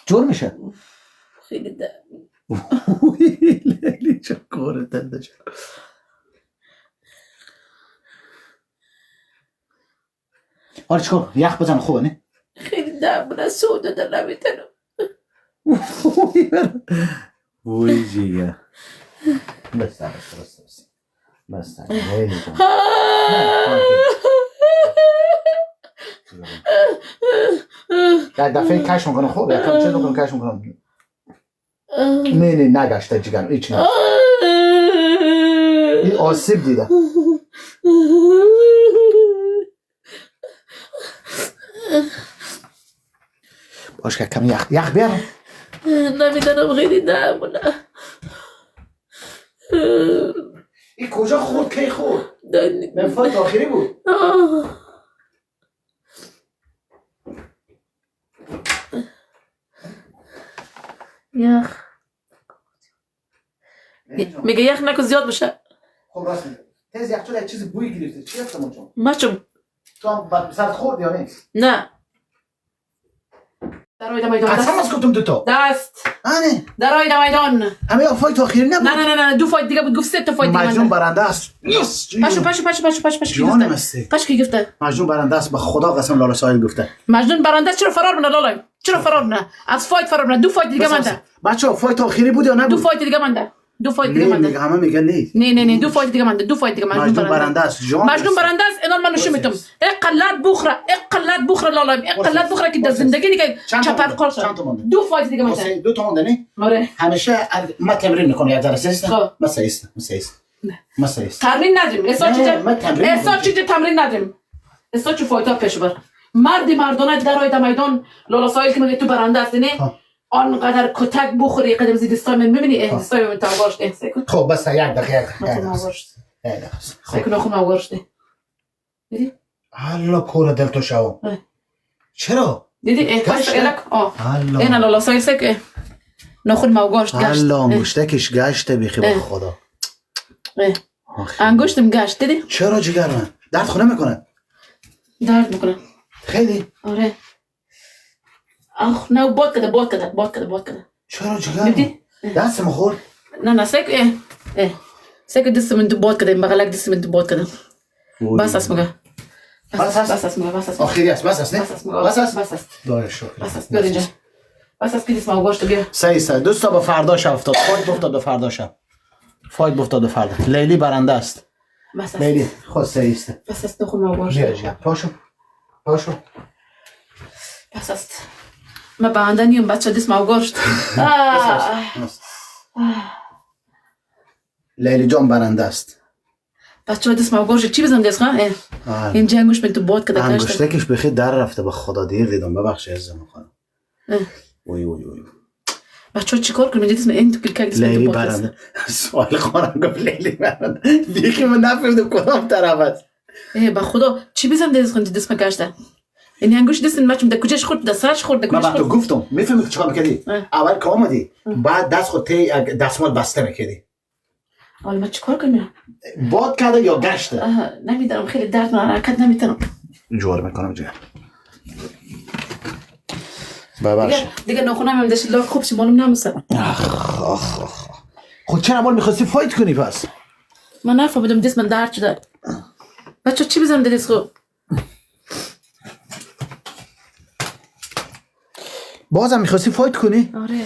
جور میشه. خیلی درد. لیلی چه کوره دنده شد. حالا چیکار؟ یخ بزن خوبه نه؟ خیلی درد بود. سود دادم نمیتونم. وای جیگه. بستر. لیلی جان. در دفعه کش میکنم خوب یکم چه دوکنم کش میکنم. نه نگشته جیگرم هیچ نه. این آسیب دیده. باش که کم یخ بیارم. نمیدونم خیلی درد بود. این کجا خورد کی خورد؟ منفعت آخری بود. یخ میگه یخ نکن زیاد بشه. خب راست میگه. تز یخ چون یک چیز بوی گرفته. چی هست اونجا؟ مچم. تو هم بعد سرت خورد یا نه؟ نه. درای میدان. قسم از کتم دوتا. دست. آنه. درای میدان. همه فایت آخری نبود. نه دو فایت دیگه بود. گفت سه تا فایت دیگه. مجنون برنده است. یس. پاشو جان مستی. پاش کی گفته؟ مجنون برنده است به خدا قسم لالا سایل گفته. مجنون برنده چرا فرار مونه لالا؟ چرا فرار مونه؟ از فایت فرار مونه. دو فایت دیگه مونده. بچه‌ها فایت آخری بود یا نبود؟ دو فایت دیگه مونده. میگه همه میگن نه دو فایت دیگه مونده. مجنون برنده است. مجنون برنده است. اینا من نشون میدم. اقلت بخره لالا. اقلت بخره که در زندگی دیگه چپر قرص. دو فایت دیگه مونده. دو تا مونده نه؟ آره. همیشه ما تمرین میکنه یک جلسه است. مثلا تمرین ندیم. اصلا چیزی تمرین ندیم. اصلا چه فایت پیش بر. مردانه در میدان لالا سایل که میگه تو برنده است نه؟ آنقدر کتک بخوری قدم زیر دستای من میبینی دستای من تاگاشت سکن. خب بس یک دقیقه سکن آخون آگاشت دیدی؟ حالا کور دل تو شو چرا؟ دیدی؟ کاش الک اینا لالا سایل سک نخون موگاشت گشت حالا انگشتکش گشته بیخی با خدا انگشتم گشت دیدی؟ چرا جگر من؟ درد خونه میکنه؟ درد میکنه خیلی؟ آره نه باد کده چرا جگر من؟ دست مخور؟ نه سک سک دست من تو باد کده بغلک دست من تو باد کده بس است مگه بس است آخری است بس است نه؟ بس است داره شکر بس است بیار اینجا بس است که دست موگاشت بیا سه دوستا با فرداش افتاد فایت بفتاد به فرداشم فایت بفتاد به فردا لیلی برنده است لیلی خود سه است بس است نخون موگاشت پاشو بس است ما برنده نیم بچه دست موگاشت لیلی جان برنده است بچه دست موگاشت چی بزن دست خواه؟ این جنگوش من تو باد کده کشتم انگشتکش بخیر در رفته به خدا دیر دیدم ببخشی عزیزم خانم وای بچه چی کار کنم دست من این تو کلکک دست من تو باد کده سوال خانم گفت لیلی برنده بیخی من نفهمیدم کدام طرف است به خدا چی بزن دست من کشته این انگوش دست من در کجاش خورد در سرش خورد در کجاش خورد من تو گفتم میفهمی که چیکار میکردی اول که آمدی بعد دست خود دستمال بسته میکردی حالا من چیکار کنم باد کرده یا گشته نمیدونم خیلی درد من حرکت نمیتونم جوار میکنم جگر ببخش دیگه ناخونم هم داشت لاک خوب شی معلوم نمیشه خود چرا مال میخواستی فایت کنی پس من نفهمیدم دست من درد شده بچه چی بزنم دست خود بازم میخواستی فایت کنی آره